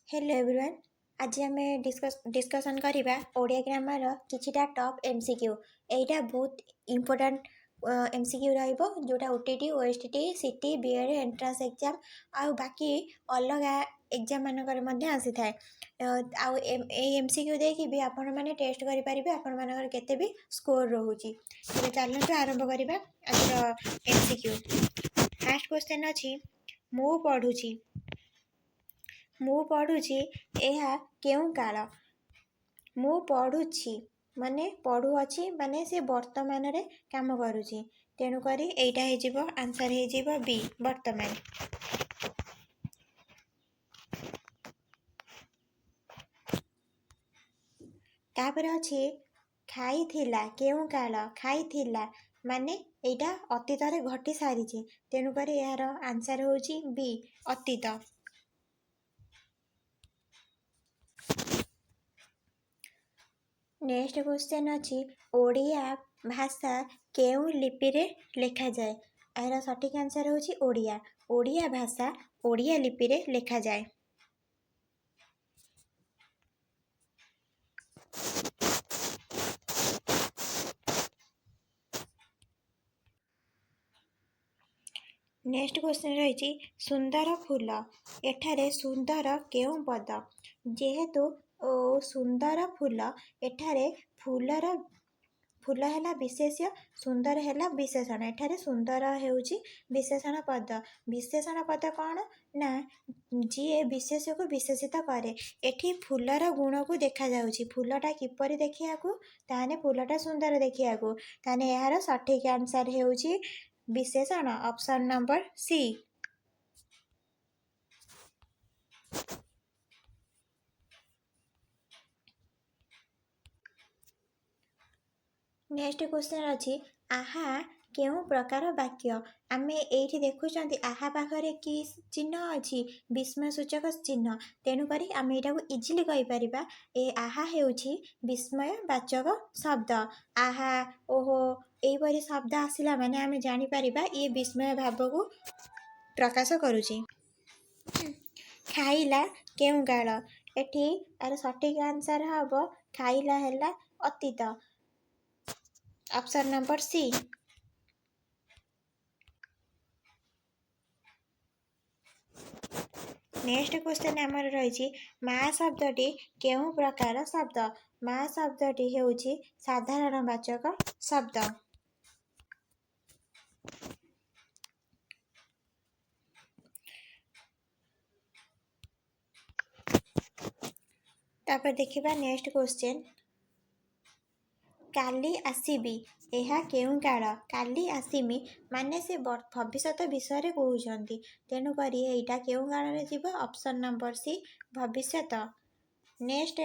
Hello everyone. आज आम discussion करवा ओडिया ग्रामर किछिटा टॉप एमसीक्यू। एटा बहुत इंपोर्टेंट एमसीक्यू रहिबो जोटा ओटीटी ओएसटीटी सीटी बीएड एंट्रांस एग्जाम आउ बाकी अलग एग्जाम मानकर मध्ये आसी थाए। आउ एमसीक्यू देखि भी आपण माने टेस्ट करि परिबे आपण मानकर केते भी स्कोर रहउची। तबे चलंतु आरंभ करबा आज एमसीक्यू। फर्स्ट क्वेश्चन अछि मु पढुची। मु पढुची एहा केउ काल। मु पढुची माने पढुअछि माने से वर्तमान रे काम करूची। तेणु करी एटा हे जिवो आंसर हे जिवो बी वर्तमान। तापर अछि खाइथिला केउ काल। खाइथिला माने एटा अतीत रे घटी सारिची। तेणु करी यार आंसर होची बी अतीत। नेक्स्ट क्वेश्चन अछि ओडिया भाषा केउ लिपि रे लेखा जाए। यार सठिक आंसर होची ओडिया। ओडिया भाषा ओडिया लिपि रे लेखा जाए। नेक्स्ट क्वेश्चन रही सुंदर फूल। एठारे सुंदर केउ पद। जेहेतु सुंदर फूल एठारे फूल हैला विशेष्य सुंदर हैला विशेषण। एठारे सुंदर हेउची विशेषण पद। विशेषण पद कौन ना जी विशेष को विशेषित करे। एठी फूलर गुण को देखा जाउची। फूलटा किपरि देखिया को ताने फूलटा सुंदर देखिया को ताने यार सठिक आंसर हेउची विशेषण option number C. Next question अछि आहा केउ प्रकार वाक्य। आमे एठी देखुचंती आहा पाखरे की चिन्ह अछि विस्मय सूचक चिन्ह। तेणु करी आमे एटा को इजीली कहि परिबा ए आहा हेउची विस्मय वाचक शब्द। आहा ओहो एई परि शब्द आसिला माने आमे जानि परिबा ए विस्मय भाव को प्रकाश करूची। खाइला केउ काल। एठी आर सठिक आंसर हबो खाइला हैला अतीत option number C. Next question आमर रही माँ शब्दटी केउ प्रकार शब्द। माँ शब्दटी हेउची साधारण वाचक शब्द। तापर देखिबा नेक्स्ट क्वेश्चन काली आसीबी। एहा केउ काल। काली आसीमी माने से भविष्यत विषय रे कहउचंती। तेणु करी एटा केउ काल रे जिवो ऑप्शन नंबर सी भविष्यत। नेक्स्ट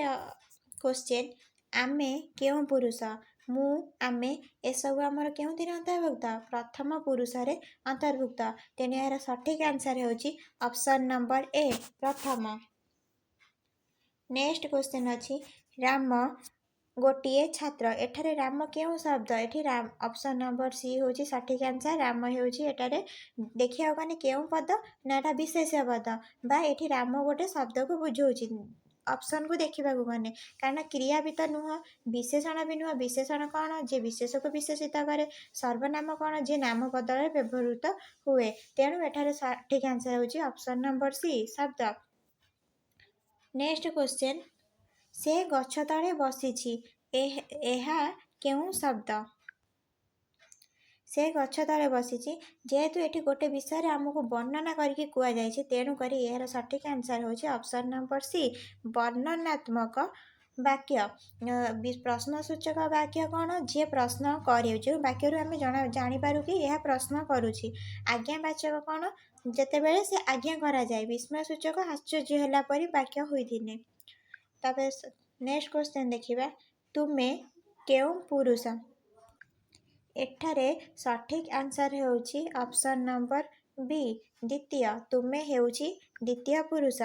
क्वेश्चन आमे केउ पुरुष। मु आमे एसबु आमर केउथिरे अंतर्भुक्त प्रथम पुरुष रे अंतर्भुक्त। तेणु यार सठिक आंसर हेउची ऑप्शन नंबर ए प्रथम। नेक्स्ट क्वेश्चन अछि राम गोटिए छात्र। एठारे राम केउ शब्द। एठी राम ऑप्शन नंबर सी होची सठिक आंसर। राम हेउची एटारे देखिया गने केउ पद ना एटा विशेष पद बा एठी राम गोटे शब्द को बुझौची। ऑप्शन को देखिबा को गने कारण क्रिया भी तो नुह विशेषण भी नुह। विशेषण कौन जे विशेष को विशेषित करे। सर्वनाम कौन जे नाम बदल व्यवहृत हुए। तेणु एठारे सठिक आंसर होची ऑप्शन नंबर सी शब्द। नेक्स्ट क्वेश्चन से गछ तळे बसिछि। एहा केउ शब्द। से गछ तळे बसिछि जेहेतु एठी गोटे विषय रे हमको वर्णना करके कुआ जायछि। तेणु करी एହାର सठिक आंसर होछि ऑप्शन नंबर सी वर्णनात्मक वाक्य। प्रश्नसूचक वाक्य कौन जे प्रश्न करे। जो वाक्य रु आमे जानि पारु कि यह प्रश्न करूछि। आज्ञावाचक कौन जेतेबेले से आज्ञा करा जाए। विस्मय सूचक आश्चर्य होला परि वाक्य होइथिने। तबे नेक्स्ट क्वेश्चन देखिबा तुमे केउ पुरुष। एठारे सठिक आंसर हेउची ऑप्शन नंबर बी द्वितीय। तुमे हेउची द्वितीय पुरुष।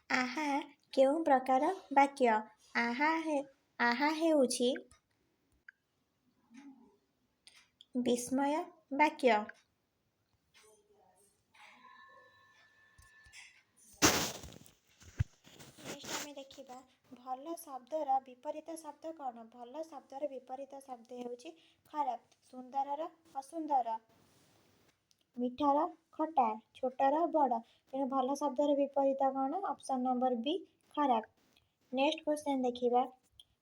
आहा केउ प्रकार वाक्य। आहा हेउची विस्मय वाक्य। ଦେଖିବା ଭଲ ଶବ୍ଦର ବିପରୀତ ଶବ୍ଦ କ'ଣ? ଭଲ ଶବ୍ଦର ବିପରୀତ ଶବ୍ଦ ହେଉଛି ଖରାପ, ସୁନ୍ଦରର ଅସୁନ୍ଦର, ମିଠାର ଖଟା, ଛୋଟର ବଡ଼। ତେଣୁ ଭଲ ଶବ୍ଦର ବିପରୀତ କ'ଣ? ଅପସନ୍ ନମ୍ବର ବି ଖରାପ। ନେକ୍ସଟ କ୍ୱେଶ୍ଚନ୍ ଦେଖିବା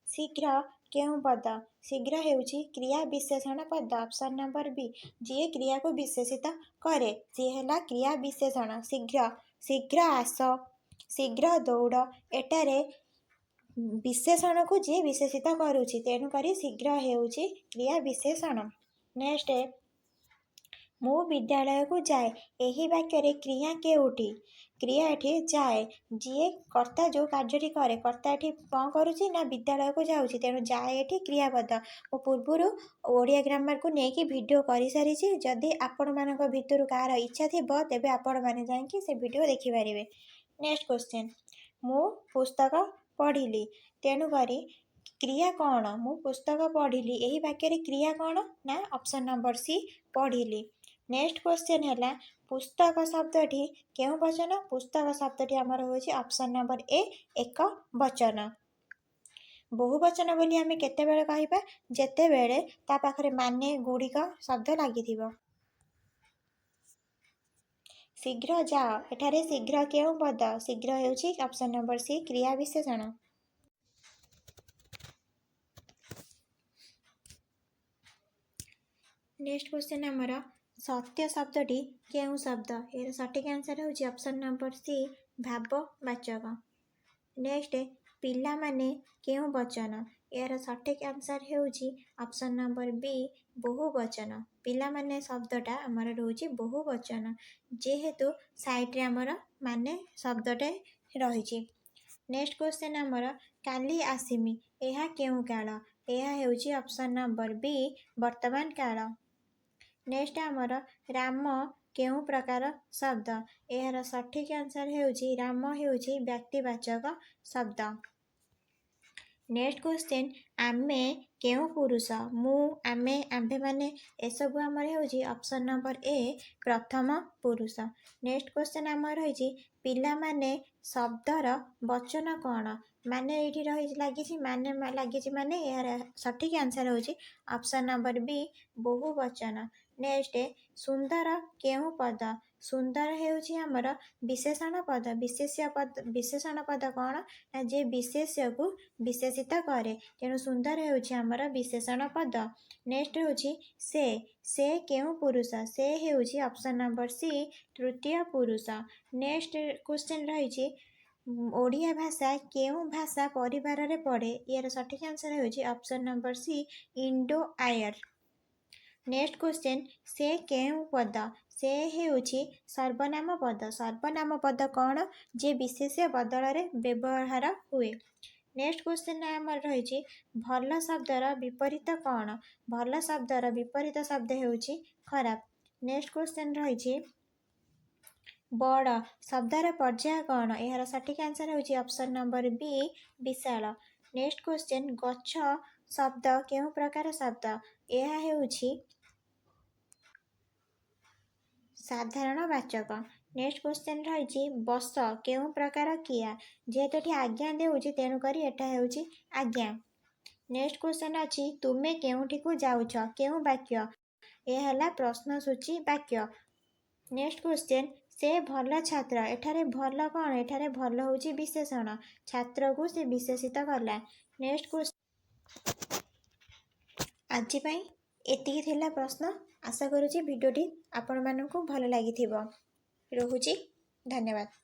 ଶୀଘ୍ର କେଉଁ ପଦ? ଶୀଘ୍ର ହେଉଛି କ୍ରିୟା ବିଶେଷଣ ପଦ। ଅପସନ୍ ନମ୍ବର ବି। ଯିଏ କ୍ରିୟାକୁ ବିଶେଷିତ କରେ ସିଏ ହେଲା କ୍ରିୟା ବିଶେଷଣ। ଶୀଘ୍ର, ଶୀଘ୍ର ଆସ, ଶୀଘ୍ର ଦୌଡ଼। ଏଠାରେ ବିଶେଷଣକୁ ଯିଏ ବିଶେଷିତ କରୁଛି, ତେଣୁକରି ଶୀଘ୍ର ହେଉଛି କ୍ରିୟା ବିଶେଷଣ। ନେକ୍ସଟ ମୁଁ ବିଦ୍ୟାଳୟକୁ ଯାଏ। ଏହି ବାକ୍ୟରେ କ୍ରିୟା କେଉଁଠି? କ୍ରିୟା ଏଠି ଯାଏ। ଯିଏ କର୍ତ୍ତା ଯେଉଁ କାର୍ଯ୍ୟଟି କରେ, କର୍ତ୍ତା ଏଠି କ'ଣ କରୁଛି ନା ବିଦ୍ୟାଳୟକୁ ଯାଉଛି, ତେଣୁ ଯାଏ ଏଠି କ୍ରିୟାପଦ। ମୁଁ ପୂର୍ବରୁ ଓଡ଼ିଆ ଗ୍ରାମାରକୁ ନେଇକି ଭିଡ଼ିଓ କରିସାରିଛି। ଯଦି ଆପଣମାନଙ୍କ ଭିତରୁ କାହାର ଇଚ୍ଛା ଥିବ ତେବେ ଆପଣମାନେ ଯାଇକି ସେ ଭିଡ଼ିଓ ଦେଖିପାରିବେ। ନେକ୍ସଟ କ୍ୱେଶ୍ଚନ୍ ମୁଁ ପୁସ୍ତକ ପଢ଼ିଲି। ତେଣୁକରି କ୍ରିୟା କ'ଣ? ମୁଁ ପୁସ୍ତକ ପଢ଼ିଲି। ଏହି ବାକ୍ୟରେ କ୍ରିୟା କ'ଣ? ନା ଅପସନ୍ ନମ୍ବର ସି ପଢ଼ିଲି। ନେକ୍ସଟ କ୍ୱେଶ୍ଚନ୍ ହେଲା ପୁସ୍ତକ ଶବ୍ଦଟି କେଉଁ ବଚନ? ପୁସ୍ତକ ଶବ୍ଦଟି ଆମର ହେଉଛି ଅପସନ୍ ନମ୍ବର ଏ ଏକ ବଚନ। ବହୁ ବଚନ ବୋଲି ଆମେ କେତେବେଳେ କହିବା? ଯେତେବେଳେ ତା ପାଖରେ ମାନେ ଗୁଡ଼ିକ ଶବ୍ଦ ଲାଗିଥିବ। ଶୀଘ୍ର ଯାଅ। ଏଠାରେ ଶୀଘ୍ର କେଉଁ ପଦ? ଶୀଘ୍ର ହେଉଛି ଅପସନ୍ ନମ୍ବର ସି କ୍ରିୟା ବିଶେଷଣ। ନେକ୍ସଟ କ୍ୱେଶ୍ଚନ୍ ଆମର ସତ୍ୟ ଶବ୍ଦଟି କେଉଁ ଶବ୍ଦ? ଏହାର ସଠିକ୍ ଆନ୍ସର ହେଉଛି ଅପସନ୍ ନମ୍ବର ସି ଭାବବାଚକ। ନେକ୍ସଟ ପିଲାମାନେ କେଉଁ ବଚନ? ଏହାର ସଠିକ୍ ଆନ୍ସର ହେଉଛି ଅପସନ୍ ନମ୍ବର ବି ବହୁ ବଚନ। ପିଲାମାନେ ଶବ୍ଦଟା ଆମର ରହୁଛି ବହୁ ବଚନ, ଯେହେତୁ ସାଇଡ଼ରେ ଆମର ମାନେ ଶବ୍ଦଟେ ରହିଛି। ନେକ୍ସଟ କ୍ୱେଶ୍ଚନ୍ ଆମର କାଲି ଆସିମି। ଏହା କେଉଁ କାଳ? ଏହା ହେଉଛି ଅପସନ୍ ନମ୍ବର ବି ବର୍ତ୍ତମାନ କାଳ। ନେକ୍ସଟ ଆମର ରାମ କେଉଁ ପ୍ରକାର ଶବ୍ଦ? ଏହାର ସଠିକ୍ ଆନ୍ସର ହେଉଛି ରାମ ହେଉଛି ବ୍ୟକ୍ତିବାଚକ ଶବ୍ଦ। ନେକ୍ସଟ କ୍ୱେଶ୍ଚନ୍ ଆମେ କେଉଁ ପୁରୁଷ? ମୁଁ, ଆମେ, ଆମ୍ଭେମାନେ ଏସବୁ ଆମର ହେଉଛି ଅପସନ୍ ନମ୍ବର ଏ ପ୍ରଥମ ପୁରୁଷ। ନେକ୍ସଟ କ୍ୱେଶ୍ଚନ୍ ଆମର ରହିଛି ପିଲାମାନେ ଶବ୍ଦର ବଚନ କ'ଣ? ମାନେ ଏଇଠି ଲାଗିଛି ମାନେ ଏହାର ସଠିକ୍ ଆନ୍ସର ହେଉଛି ଅପସନ୍ ନମ୍ବର ବି ବହୁ ବଚନ। ନେକ୍ସଟ ସୁନ୍ଦର କେଉଁ ପଦ? ସୁନ୍ଦର ହେଉଛି ଆମର ବିଶେଷଣ ପଦ। ବିଶେଷଣ ପଦ କ'ଣ? ନା ଯେ ବିଶେଷ୍ୟକୁ ବିଶେଷିତ କରେ, ତେଣୁ ସୁନ୍ଦର ହେଉଛି ଆମର ବିଶେଷଣ ପଦ। ନେକ୍ସଟ ହେଉଛି ସେ କେଉଁ ପୁରୁଷ? ସେ ହେଉଛି ଅପସନ୍ ନମ୍ବର ସି ତୃତୀୟ ପୁରୁଷ। ନେକ୍ସଟ କ୍ୱେଶ୍ଚନ୍ ରହିଛି ଓଡ଼ିଆ ଭାଷା କେଉଁ ଭାଷା ପରିବାରରେ ପଡ଼େ? ଏହାର ସଠିକ୍ ଆନ୍ସର ହେଉଛି ଅପସନ୍ ନମ୍ବର ସି ଇଣ୍ଡୋ ଆର୍ଯ୍ୟ। ନେକ୍ସଟ କ୍ୱେଶ୍ଚନ୍ ସେ କେଉଁ ପଦ? ସେ ହେଉଛି ସର୍ବନାମ ପଦ। ସର୍ବନାମ ପଦ କ'ଣ? ଯେ ବିଶେଷ୍ୟ ବଦଳରେ ବ୍ୟବହାର ହୁଏ। ନେକ୍ସଟ କ୍ୱେଶ୍ଚନ୍ ଆମର ରହିଛି ଭଲ ଶବ୍ଦର ବିପରୀତ କ'ଣ? ଭଲ ଶବ୍ଦର ବିପରୀତ ଶବ୍ଦ ହେଉଛି ଖରାପ। ନେକ୍ସଟ କ୍ୱେଶ୍ଚନ୍ ରହିଛି ବଡ଼ ଶବ୍ଦର ପର୍ଯ୍ୟାୟ କ'ଣ? ଏହାର ସଠିକ୍ ଆନ୍ସର ହେଉଛି ଅପସନ୍ ନମ୍ବର ବି ବିଶାଳ। ନେକ୍ସଟ କ୍ୱେଶ୍ଚନ୍ ଗଛ ଶବ୍ଦ କେଉଁ ପ୍ରକାର ଶବ୍ଦ? ଏହା ହେଉଛି ସାଧାରଣ ବାଚକ। ନେକ୍ସଟ କ୍ୱେଶ୍ଚନ୍ ରହିଛି ବସ କେଉଁ ପ୍ରକାର କ୍ରିୟା? ଯେହେତୁ ଏଠି ଆଜ୍ଞା ଦେଉଛି, ତେଣୁକରି ଏଟା ହେଉଛି ଆଜ୍ଞା। ନେକ୍ସଟ କ୍ୱେଶ୍ଚନ୍ ଅଛି ତୁମେ କେଉଁଠିକୁ ଯାଉଛ? କେଉଁ ବାକ୍ୟ? ଏହା ହେଲା ପ୍ରଶ୍ନସୂଚୀ ବାକ୍ୟ। ନେକ୍ସଟ କ୍ୱେଶ୍ଚନ୍ ସେ ଭଲ ଛାତ୍ର। ଏଠାରେ ଭଲ କ'ଣ? ଏଠାରେ ଭଲ ହେଉଛି ବିଶେଷଣ, ଛାତ୍ରକୁ ସେ ବିଶେଷିତ କଲା। ନେକ୍ସଟ କ୍ୱେଶ୍ଚନ୍ ଆଜି ପାଇଁ ଏତିକି ଥିଲା ପ୍ରଶ୍ନ। ଆଶା କରୁଛି ଭିଡ଼ିଓଟି ଆପଣମାନଙ୍କୁ ଭଲ ଲାଗିଥିବ। ରହୁଛି, ଧନ୍ୟବାଦ।